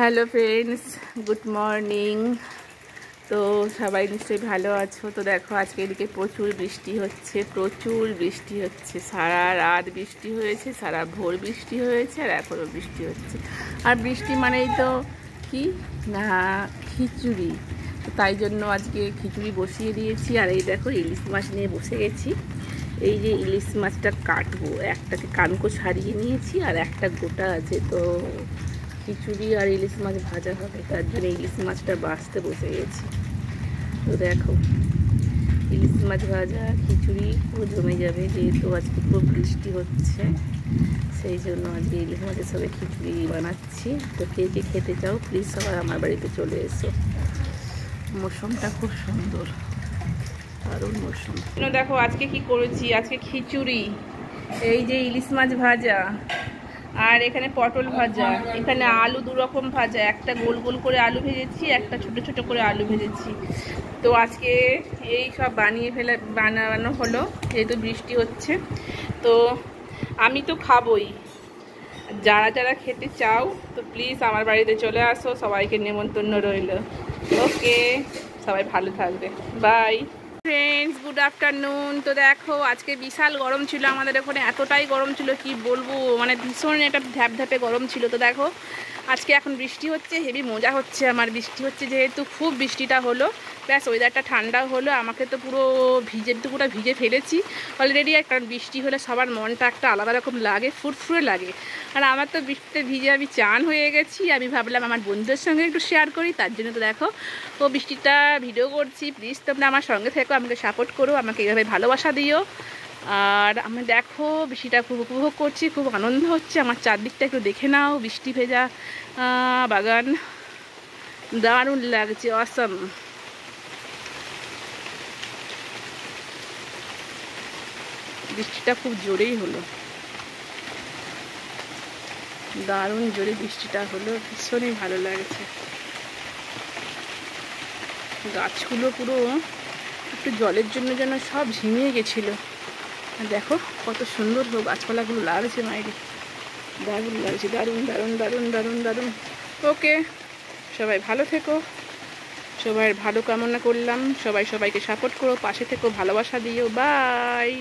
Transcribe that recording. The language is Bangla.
Hello friends, good morning. তো সবাই নিশ্চয়ই ভালো আছো। তো দেখো আজকে এদিকে প্রচুর বৃষ্টি হচ্ছে, সারা রাত বৃষ্টি হয়েছে, সারা ভোর বৃষ্টি হয়েছে, আর এখনও বৃষ্টি হচ্ছে। আর বৃষ্টি মানেই তো কি না, খিচুড়ি। তো তাই জন্য আজকে খিচুড়ি বসিয়ে দিয়েছি। আর এই দেখো ইলিশ মাছ নিয়ে বসে গেছি। এই যে ইলিশ মাছটা কাটবো, একটাকে কানকো ছাড়িয়ে নিয়েছি আর একটা গোটা আছে। তো খিচুড়ি আর ইলিশ মাছ ভাজা হবে, তার জন্য ইলিশ মাছটা বাছতে বসে গেছি। তো দেখো ইলিশ মাছ ভাজা খিচুড়ি পুরো জমে যাবে, যেহেতু আজকে পুরো বৃষ্টি হচ্ছে, সেই জন্য আজকে ইলিশ মাছের সঙ্গে খিচুড়ি বানাচ্ছি। তো কে কে খেতে চাও প্লিজ সবাই আমার বাড়িতে চলে এসো। মৌসুমটা খুব সুন্দর, দারুণ মৌসুম। দেখো আজকে কি করেছি, আজকে খিচুড়ি, এই যে ইলিশ মাছ ভাজা, আর এখানে পটল ভাজা, এখানে আলু দুরকম ভাজা, একটা গোল গোল করে আলু ভেজেছি, একটা ছোট ছোট করে আলু ভেজেছি। তো আজকে এই সব বানানো হলো, যেহেতু বৃষ্টি হচ্ছে। তো আমি তো খাবই, যারা যারা খেতে চাও তো প্লিজ আমার বাড়িতে চলে আসো, সবাইকে নেমন্তন্ন রইল। ওকে, সবাই ভালো থাকবে, বাই ফ্রেন্ডস, গুড আফটারনুন। তো দেখো আজকে বিশাল গরম ছিল আমাদের ওখানে, এতটাই গরম ছিল কি বলবো, মানে ভীষণ একটা ধ্যাপধ্যাপে গরম ছিল। তো দেখো আজকে এখন বৃষ্টি হচ্ছে, হেভি মজা হচ্ছে আমার। বৃষ্টি হচ্ছে যেহেতু খুব বৃষ্টিটা হলো, ব্যাস ওয়েদারটা ঠান্ডা হলো। আমাকে তো পুরো পুরো ভিজে ফেলেছি অলরেডি। আর কারণ বৃষ্টি হলে সবার মনটা একটা আলাদা রকম লাগে, ফুরফুরে লাগে। আর আমার তো বৃষ্টিতে ভিজে আমি চান হয়ে গেছি। আমি ভাবলাম আমার বন্ধুদের সঙ্গে একটু শেয়ার করি, তার জন্য তো দেখো ও বৃষ্টিটা ভিডিও করছি। প্লিজ তোমরা আমার সঙ্গে থেকো, আমাকে সাপোর্ট করো, আমাকে এইভাবে ভালোবাসা দিও। আর আমি দেখো বৃষ্টিটা খুব উপভোগ করছি, খুব আনন্দ হচ্ছে। আমার চারদিকটা একটু দেখে নাও, বৃষ্টি ভেজা বাগান, দারুণ লাগছে, অসম। বৃষ্টিটা খুব জোরেই হলো, দারুণ জোরে বৃষ্টিটা হলো, ভীষণই ভালো লাগছে। গাছগুলো পুরো একটু জলের জন্য যেন সব ঝিমিয়ে গেছিলো। দেখো কত সুন্দর গাছপালাগুলো লাগছে, মাইরি দারুণ লাগছে, দারুণ দারুণ দারুণ দারুণ দারুণ। ওকে, সবাই ভালো থেকো, সবাই ভালো কামনা করলাম। সবাই সবাইকে সাপোর্ট করো, পাশে থেকো, ভালোবাসা দিও, বাই।